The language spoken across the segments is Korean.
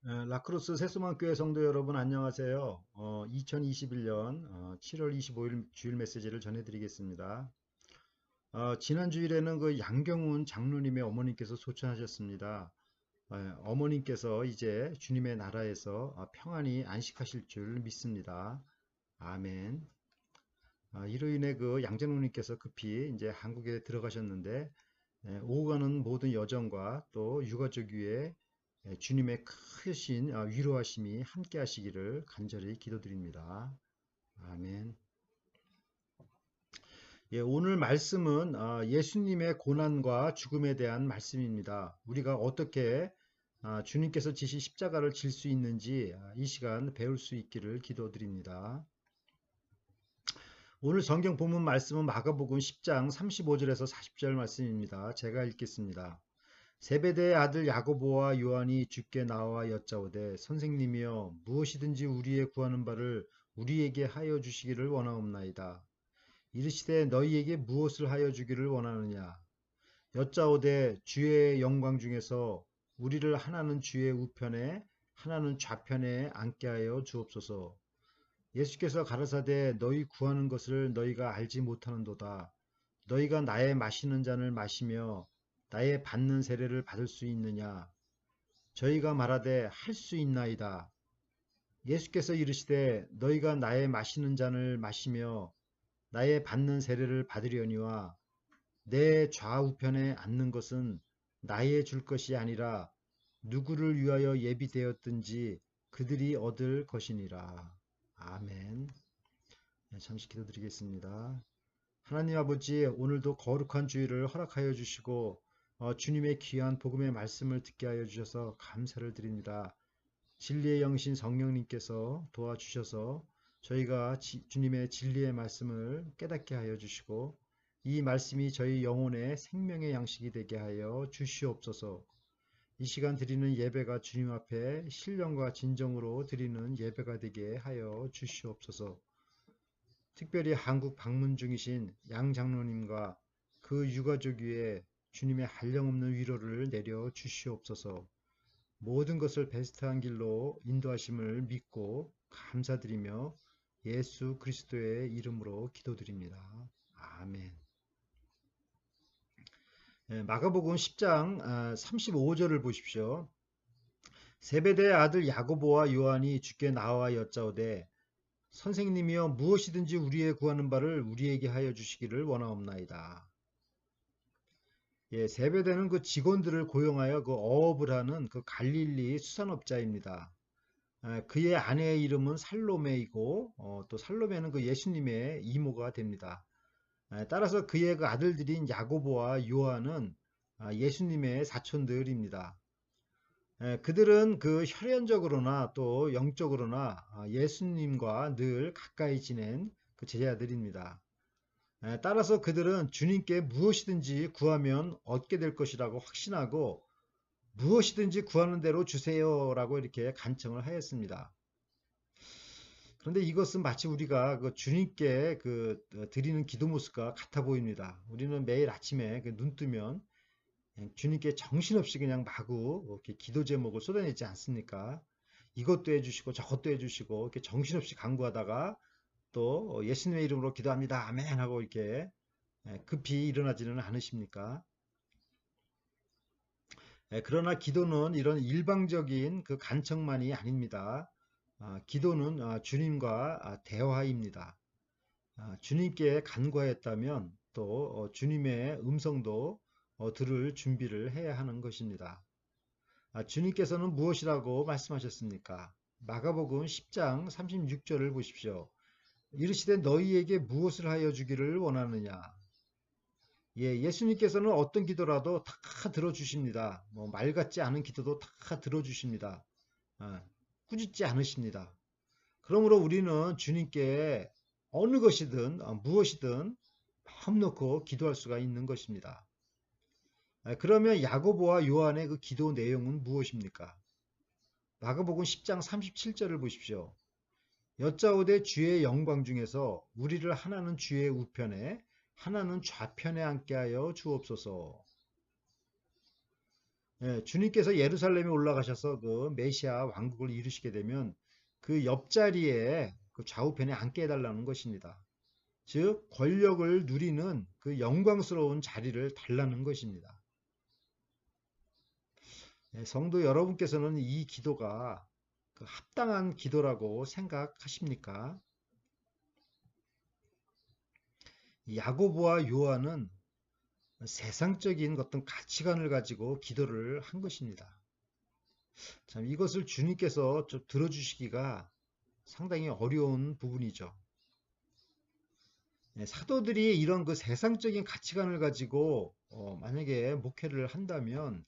라크로스 세수만교회 성도 여러분 안녕하세요. 2021년 7월 25일 주일 메시지를 전해드리겠습니다. 지난 주일에는 그 양경훈 장로님의 어머님께서 소천하셨습니다. 어머님께서 이제 주님의 나라에서 평안히 안식하실 줄 믿습니다. 아멘. 이로 인해 그 양장로님께서 급히 이제 한국에 들어가셨는데 오고 가는 모든 여정과 또 유가족 위에 주님의 크신 위로하심이 함께 하시기를 간절히 기도드립니다. 아멘. 오늘 말씀은 예수님의 고난과 죽음에 대한 말씀입니다. 우리가 어떻게 주님께서 지신 십자가를 질 수 있는지 이 시간 배울 수 있기를 기도드립니다. 오늘 성경 본문 말씀은 마가복음 10장 35절에서 40절 말씀입니다. 제가 읽겠습니다. 세베대의 아들 야고보와 요한이 주께 나와 여짜오되 선생님이여 무엇이든지 우리의 구하는 바를 우리에게 하여 주시기를 원하옵나이다. 이르시되 너희에게 무엇을 하여 주기를 원하느냐. 여짜오되 주의 영광 중에서 우리를 하나는 주의 우편에 하나는 좌편에 앉게 하여 주옵소서. 예수께서 가라사대 너희 구하는 것을 너희가 알지 못하는도다. 너희가 나의 마시는 잔을 마시며 나의 받는 세례를 받을 수 있느냐? 저희가 말하되 할 수 있나이다. 예수께서 이르시되 너희가 나의 마시는 잔을 마시며 나의 받는 세례를 받으려니와 내 좌우편에 앉는 것은 나의 줄 것이 아니라 누구를 위하여 예비되었든지 그들이 얻을 것이니라. 아멘. 잠시 기도드리겠습니다. 하나님 아버지, 오늘도 거룩한 주일을 허락하여 주시고 주님의 귀한 복음의 말씀을 듣게 하여 주셔서 감사를 드립니다. 진리의 영신 성령님께서 도와주셔서 저희가 주님의 진리의 말씀을 깨닫게 하여 주시고 이 말씀이 저희 영혼의 생명의 양식이 되게 하여 주시옵소서. 이 시간 드리는 예배가 주님 앞에 신령과 진정으로 드리는 예배가 되게 하여 주시옵소서. 특별히 한국 방문 중이신 양 장로님과 그 유가족 위에 주님의 한량없는 위로를 내려 주시옵소서. 모든 것을 베스트한 길로 인도하심을 믿고 감사드리며 예수 그리스도의 이름으로 기도드립니다. 아멘. 마가복음 10장 35절을 보십시오. 세베대의 아들 야고보와 요한이 주께 나와 여짜오되 선생님이여 무엇이든지 우리의 구하는 바를 우리에게 하여 주시기를 원하옵나이다. 세베대는 그 직원들을 고용하여 그 어업을 하는 그 갈릴리 수산업자입니다. 그의 아내의 이름은 살로메이고 또 살로메는 그 예수님의 이모가 됩니다. 따라서 그의 그 아들들인 야고보와 요한은 예수님의 사촌들입니다. 그들은 그 혈연적으로나 또 영적으로나 예수님과 늘 가까이 지낸 그 제자들입니다. 따라서 그들은 주님께 무엇이든지 구하면 얻게 될 것이라고 확신하고 무엇이든지 구하는 대로 주세요라고 이렇게 간청을 하였습니다. 그런데 이것은 마치 우리가 그 주님께 드리는 기도 모습과 같아 보입니다. 우리는 매일 아침에 눈 뜨면 주님께 정신없이 그냥 마구 이렇게 기도 제목을 쏟아내지 않습니까? 이것도 해주시고 저것도 해주시고 이렇게 정신없이 간구하다가 또 예수님의 이름으로 기도합니다. 아멘 하고 이렇게 급히 일어나지는 않으십니까? 그러나 기도는 이런 일방적인 그 간청만이 아닙니다. 기도는 주님과 대화입니다. 주님께 간구하였다면 또 주님의 음성도 들을 준비를 해야 하는 것입니다. 주님께서는 무엇이라고 말씀하셨습니까? 마가복음 10장 36절을 보십시오. 이르시되 너희에게 무엇을 하여 주기를 원하느냐. 예수님께서는 어떤 기도라도 다 들어주십니다. 말 같지 않은 기도도 다 들어주십니다. 꾸짖지 않으십니다. 그러므로 우리는 주님께 어느 것이든 무엇이든 마음 놓고 기도할 수가 있는 것입니다. 그러면 야고보와 요한의 그 기도 내용은 무엇입니까? 마가복음 10장 37절을 보십시오. 여짜오되 주의 영광 중에서 우리를 하나는 주의 우편에 하나는 좌편에 앉게 하여 주옵소서. 예, 주님께서 예루살렘에 올라가셔서 그 메시아 왕국을 이루시게 되면 그 옆자리에 그 좌우편에 앉게 해달라는 것입니다. 즉, 권력을 누리는 그 영광스러운 자리를 달라는 것입니다. 예, 성도 여러분께서는 이 기도가 그 합당한 기도라고 생각하십니까? 야고보와 요한은 세상적인 어떤 가치관을 가지고 기도를 한 것입니다. 참 이것을 주님께서 좀 들어주시기가 상당히 어려운 부분이죠. 예, 사도들이 이런 그 세상적인 가치관을 가지고 만약에 목회를 한다면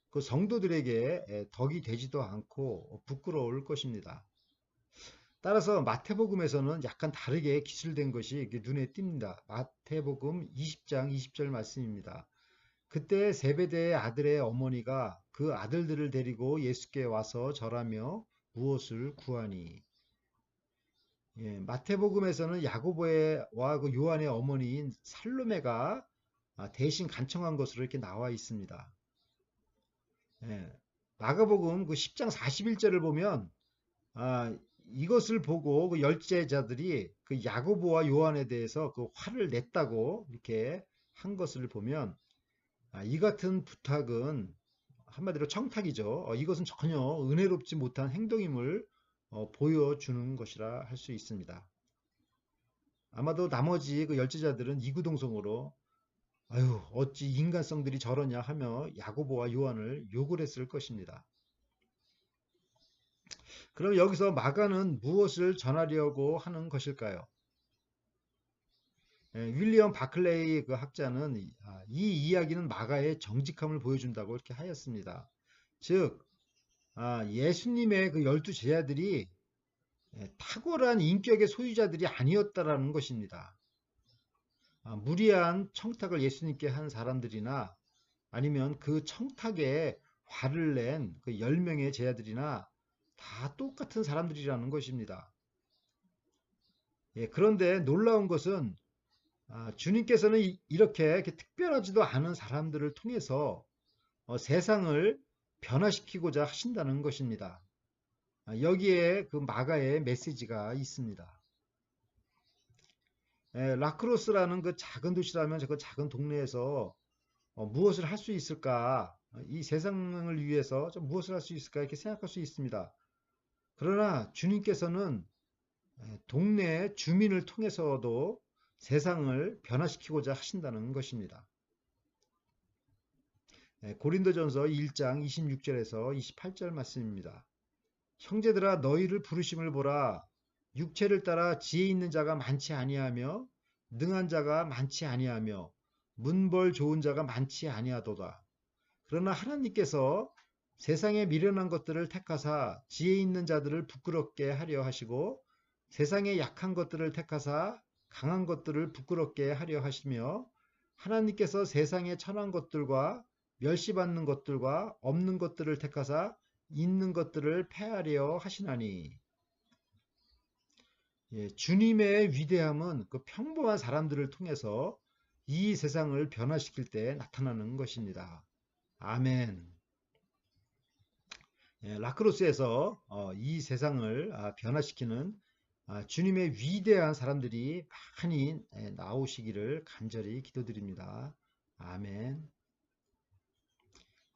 그 성도들에게 덕이 되지도 않고 부끄러울 것입니다. 따라서 마태복음에서는 약간 다르게 기술된 것이 눈에 띕니다. 마태복음 20장 20절 말씀입니다. 그때 세베대의 아들의 어머니가 그 아들들을 데리고 예수께 와서 절하며 무엇을 구하니. 예, 마태복음에서는 야고보와 그 요한의 어머니인 살로메가 대신 간청한 것으로 이렇게 나와 있습니다. 예, 마가복음 그 10장 41절을 보면 아, 이것을 보고 그 열제자들이 그 야고보와 요한에 대해서 그 화를 냈다고 이렇게 한 것을 보면 이 같은 부탁은 한마디로 청탁이죠. 이것은 전혀 은혜롭지 못한 행동임을 보여주는 것이라 할 수 있습니다. 아마도 나머지 그 열제자들은 이구동성으로 아유 어찌 인간성들이 저러냐 하며 야고보와 요한을 욕을 했을 것입니다. 그럼 여기서 마가는 무엇을 전하려고 하는 것일까요? 윌리엄 바클레이 그 학자는 이 이야기는 마가의 정직함을 보여준다고 이렇게 하였습니다. 즉 예수님의 그 12제자들이 탁월한 인격의 소유자들이 아니었다라는 것입니다. 무리한 청탁을 예수님께 한 사람들이나 아니면 그 청탁에 화를 낸 그 10명의 제자들이나 다 똑같은 사람들이라는 것입니다. 예, 그런데 놀라운 것은 주님께서는 이렇게 특별하지도 않은 사람들을 통해서 세상을 변화시키고자 하신다는 것입니다. 여기에 그 마가의 메시지가 있습니다. 라크로스라는 그 작은 도시라면 그 작은 동네에서 무엇을 할 수 있을까? 이 세상을 위해서 좀 무엇을 할 수 있을까? 이렇게 생각할 수 있습니다. 그러나 주님께서는 동네 주민을 통해서도 세상을 변화시키고자 하신다는 것입니다. 고린도전서 1장 26절에서 28절 말씀입니다. 형제들아 너희를 부르심을 보라. 육체를 따라 지혜 있는 자가 많지 아니하며 능한 자가 많지 아니하며 문벌 좋은 자가 많지 아니하도다. 그러나 하나님께서 세상에 미련한 것들을 택하사 지혜 있는 자들을 부끄럽게 하려 하시고 세상에 약한 것들을 택하사 강한 것들을 부끄럽게 하려 하시며 하나님께서 세상에 천한 것들과 멸시받는 것들과 없는 것들을 택하사 있는 것들을 패하려 하시나니. 예, 주님의 위대함은 그 평범한 사람들을 통해서 이 세상을 변화시킬 때 나타나는 것입니다. 아멘. 예, 라크로스에서 이 세상을 변화시키는 주님의 위대한 사람들이 많이 나오시기를 간절히 기도드립니다. 아멘.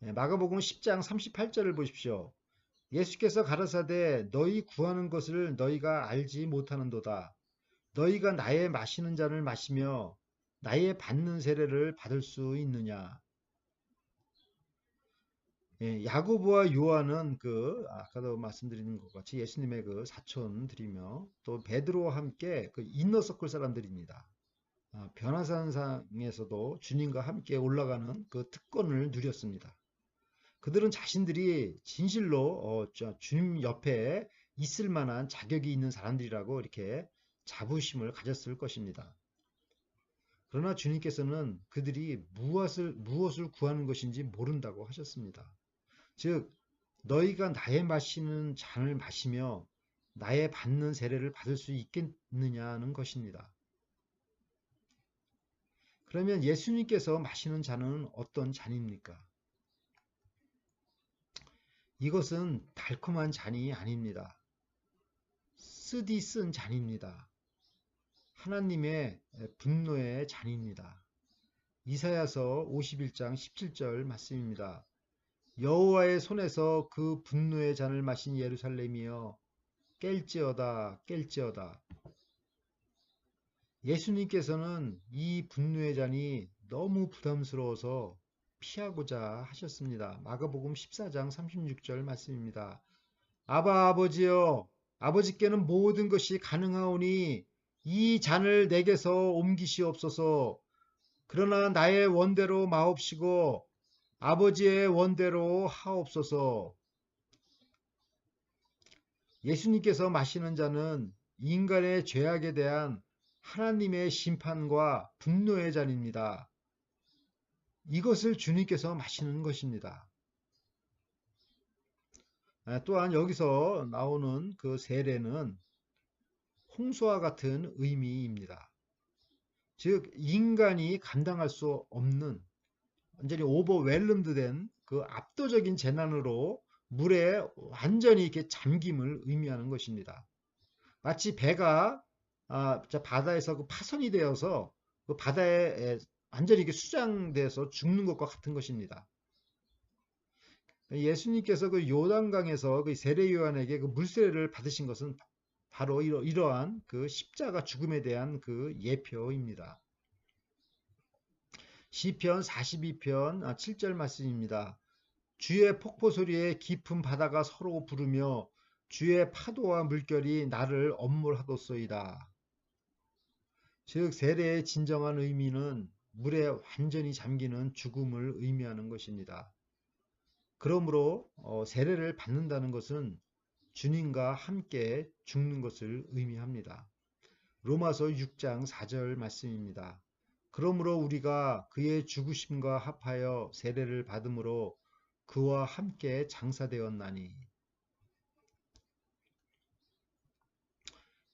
예, 마가복음 10장 38절을 보십시오. 예수께서 가라사대 너희 구하는 것을 너희가 알지 못하는도다. 너희가 나의 마시는 잔을 마시며 나의 받는 세례를 받을 수 있느냐. 예, 야고보와 요한은 그 아까도 말씀드린 것 같이 예수님의 그 사촌들이며 또 베드로와 함께 그 인너서클 사람들입니다. 변화산상에서도 주님과 함께 올라가는 그 특권을 누렸습니다. 그들은 자신들이 진실로 주님 옆에 있을 만한 자격이 있는 사람들이라고 이렇게 자부심을 가졌을 것입니다. 그러나 주님께서는 그들이 무엇을 구하는 것인지 모른다고 하셨습니다. 즉 너희가 나의 마시는 잔을 마시며 나의 받는 세례를 받을 수 있겠느냐는 것입니다. 그러면 예수님께서 마시는 잔은 어떤 잔입니까? 이것은 달콤한 잔이 아닙니다. 쓰디 쓴 잔입니다. 하나님의 분노의 잔입니다. 이사야서 51장 17절 말씀입니다. 여호와의 손에서 그 분노의 잔을 마신 예루살렘이여 깰지어다 깰지어다. 예수님께서는 이 분노의 잔이 너무 부담스러워서 피하고자 하셨습니다. 마가복음 14장 36절 말씀입니다. 아바 아버지여 아버지께는 모든 것이 가능하오니 이 잔을 내게서 옮기시옵소서. 그러나 나의 원대로 마옵시고 아버지의 원대로 하옵소서. 예수님께서 마시는 잔은 인간의 죄악에 대한 하나님의 심판과 분노의 잔입니다. 이것을 주님께서 마시는 것입니다. 또한 여기서 나오는 그 세례는 홍수와 같은 의미입니다. 즉 인간이 감당할 수 없는 완전히 오버웰름드 된 그 압도적인 재난으로 물에 완전히 이렇게 잠김을 의미하는 것입니다. 마치 배가 바다에서 그 파손이 되어서 그 바다에 완전히 이렇게 수장돼서 죽는 것과 같은 것입니다. 예수님께서 그 요단강에서 그 세례 요한에게 그 물세례를 받으신 것은 바로 이러한 그 십자가 죽음에 대한 그 예표입니다. 시편 42편 7절 말씀입니다. 주의 폭포 소리에 깊은 바다가 서로 부르며 주의 파도와 물결이 나를 엄몰하도소이다. 즉 세례의 진정한 의미는 물에 완전히 잠기는 죽음을 의미하는 것입니다. 그러므로 세례를 받는다는 것은 주님과 함께 죽는 것을 의미합니다. 로마서 6장 4절 말씀입니다. 그러므로 우리가 그의 죽으심과 합하여 세례를 받음으로 그와 함께 장사되었나니.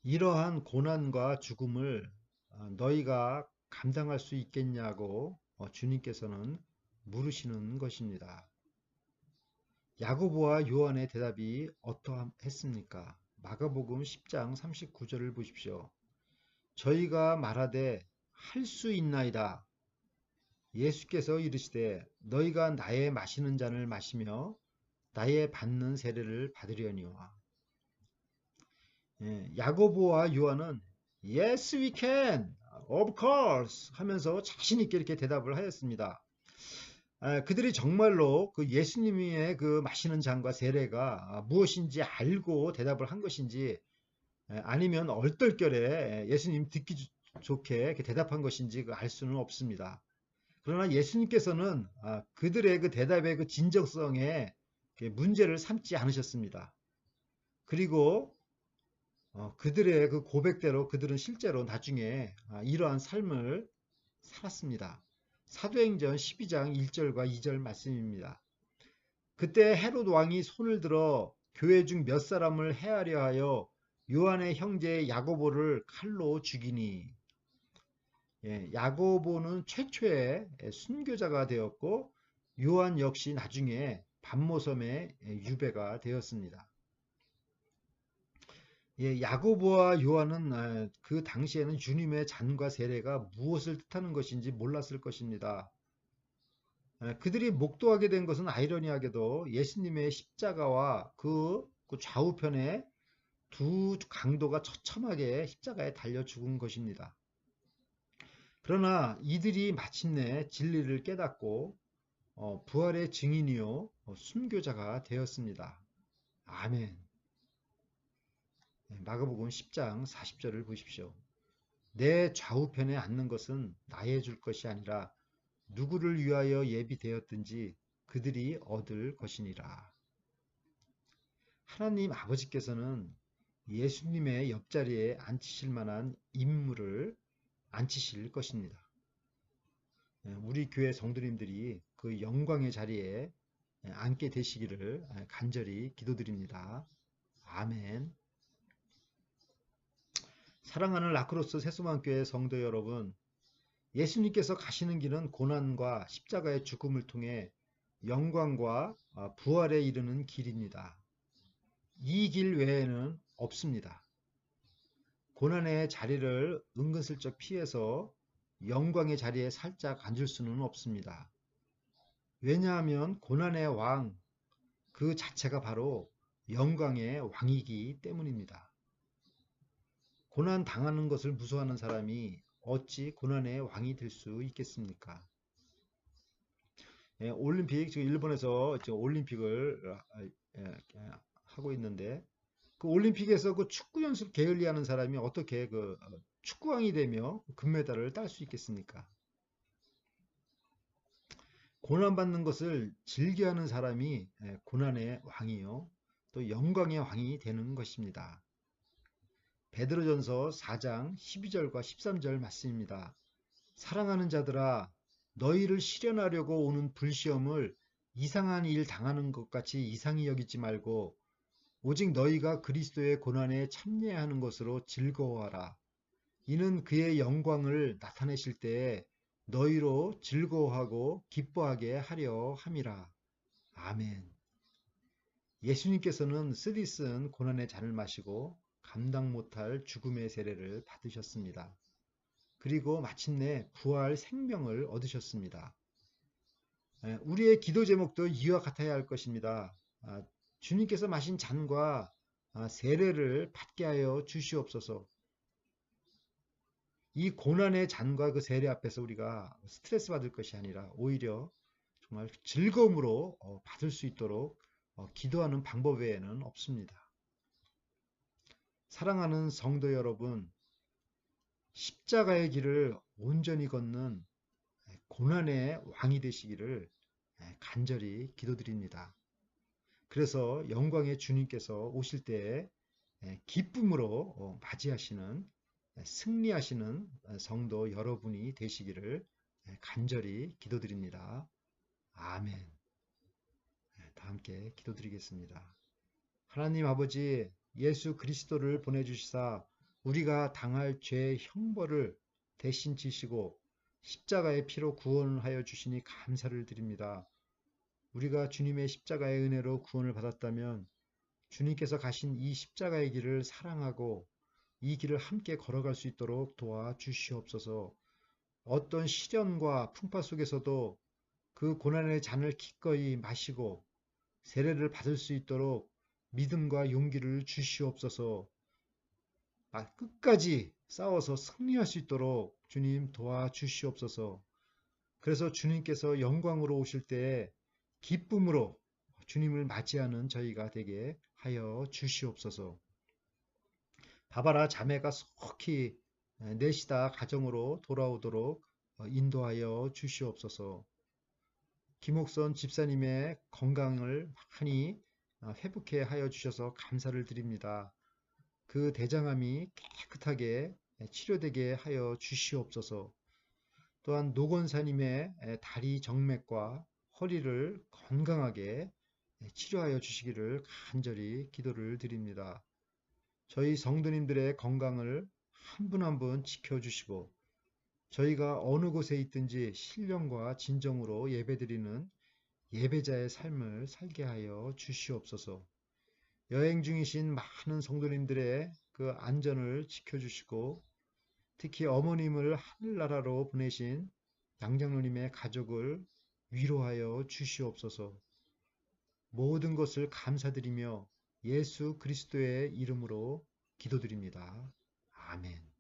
이러한 고난과 죽음을 너희가 감당할 수 있겠냐고 주님께서는 물으시는 것입니다. 야고보와 요한의 대답이 어떠했습니까? 마가복음 10장 39절을 보십시오. 저희가 말하되 할 수 있나이다. 예수께서 이르시되 너희가 나의 마시는 잔을 마시며 나의 받는 세례를 받으려니와. 야고보와 요한은 Yes, we can. Of course. 하면서 자신 있게 이렇게 대답을 하였습니다. 그들이 정말로 그 예수님의 그 마시는 잔과 세례가 무엇인지 알고 대답을 한 것인지 아니면 얼떨결에 예수님 듣기 좋게 이렇게 대답한 것인지 알 수는 없습니다. 그러나 예수님께서는 그들의 그 대답의 그 진정성에 문제를 삼지 않으셨습니다. 그리고 그들의 그 고백대로 그들은 실제로 나중에 이러한 삶을 살았습니다. 사도행전 12장 1절과 2절 말씀입니다. 그때 헤롯 왕이 손을 들어 교회 중 몇 사람을 해하려 하여 요한의 형제 야고보를 칼로 죽이니. 야고보는 최초의 순교자가 되었고 요한 역시 나중에 반모섬의 유배가 되었습니다. 야고보와 요한은 그 당시에는 주님의 잔과 세례가 무엇을 뜻하는 것인지 몰랐을 것입니다. 그들이 목도하게 된 것은 아이러니하게도 예수님의 십자가와 그 좌우편에 두 강도가 처참하게 십자가에 달려 죽은 것입니다. 그러나 이들이 마침내 진리를 깨닫고 부활의 증인이요 순교자가 되었습니다. 아멘. 마가복음 10장 40절을 보십시오. 내 좌우편에 앉는 것은 나의 줄 것이 아니라 누구를 위하여 예비되었든지 그들이 얻을 것이니라. 하나님 아버지께서는 예수님의 옆자리에 앉히실 만한 인물을 앉히실 것입니다. 우리 교회 성도님들이 그 영광의 자리에 앉게 되시기를 간절히 기도드립니다. 아멘. 사랑하는 라크로스 세수만교회 성도 여러분, 예수님께서 가시는 길은 고난과 십자가의 죽음을 통해 영광과 부활에 이르는 길입니다. 이 길 외에는 없습니다. 고난의 자리를 은근슬쩍 피해서 영광의 자리에 살짝 앉을 수는 없습니다. 왜냐하면 고난의 왕 그 자체가 바로 영광의 왕이기 때문입니다. 고난 당하는 것을 무서워하는 사람이 어찌 고난의 왕이 될 수 있겠습니까? 예, 올림픽 지금 일본에서 지금 올림픽을 하고 있는데 그 올림픽에서 그 축구 연습 게을리하는 사람이 어떻게 그 축구왕이 되며 금메달을 딸 수 있겠습니까? 고난받는 것을 즐겨하는 사람이 고난의 왕이요. 또 영광의 왕이 되는 것입니다. 베드로전서 4장 12절과 13절 말씀입니다. 사랑하는 자들아 너희를 시련하려고 오는 불시험을 이상한 일 당하는 것 같이 이상히 여기지 말고 오직 너희가 그리스도의 고난에 참여하는 것으로 즐거워하라. 이는 그의 영광을 나타내실 때에 너희로 즐거워하고 기뻐하게 하려 함이라. 아멘. 예수님께서는 쓰디쓴 고난의 잔을 마시고 감당 못할 죽음의 세례를 받으셨습니다. 그리고 마침내 부활 생명을 얻으셨습니다. 우리의 기도 제목도 이와 같아야 할 것입니다. 주님께서 마신 잔과 세례를 받게 하여 주시옵소서. 이 고난의 잔과 그 세례 앞에서 우리가 스트레스 받을 것이 아니라 오히려 정말 즐거움으로 받을 수 있도록 기도하는 방법 외에는 없습니다. 사랑하는 성도 여러분, 십자가의 길을 온전히 걷는 고난의 왕이 되시기를 간절히 기도드립니다. 그래서 영광의 주님께서 오실 때에 기쁨으로 맞이하시는 승리하시는 성도 여러분이 되시기를 간절히 기도드립니다. 아멘. 다 함께 기도드리겠습니다. 하나님 아버지 예수 그리스도를 보내주시사 우리가 당할 죄의 형벌을 대신 지시고 십자가의 피로 구원하여 주시니 감사를 드립니다. 우리가 주님의 십자가의 은혜로 구원을 받았다면 주님께서 가신 이 십자가의 길을 사랑하고 이 길을 함께 걸어갈 수 있도록 도와주시옵소서. 어떤 시련과 풍파 속에서도 그 고난의 잔을 기꺼이 마시고 세례를 받을 수 있도록 믿음과 용기를 주시옵소서. 끝까지 싸워서 승리할 수 있도록 주님 도와주시옵소서. 그래서 주님께서 영광으로 오실 때에 기쁨으로 주님을 맞이하는 저희가 되게 하여 주시옵소서. 바바라 자매가 속히 내시다 가정으로 돌아오도록 인도하여 주시옵소서. 김옥선 집사님의 건강을 많이 회복해 하여 주셔서 감사를 드립니다. 그 대장암이 깨끗하게 치료되게 하여 주시옵소서. 또한 노건사님의 다리 정맥과 허리를 건강하게 치료하여 주시기를 간절히 기도를 드립니다. 저희 성도님들의 건강을 한 분 한 분 지켜주시고 저희가 어느 곳에 있든지 신령과 진정으로 예배드리는 예배자의 삶을 살게 하여 주시옵소서. 여행 중이신 많은 성도님들의 그 안전을 지켜주시고 특히 어머님을 하늘나라로 보내신 양장로님의 가족을 위로하여 주시옵소서. 모든 것을 감사드리며 예수 그리스도의 이름으로 기도드립니다. 아멘.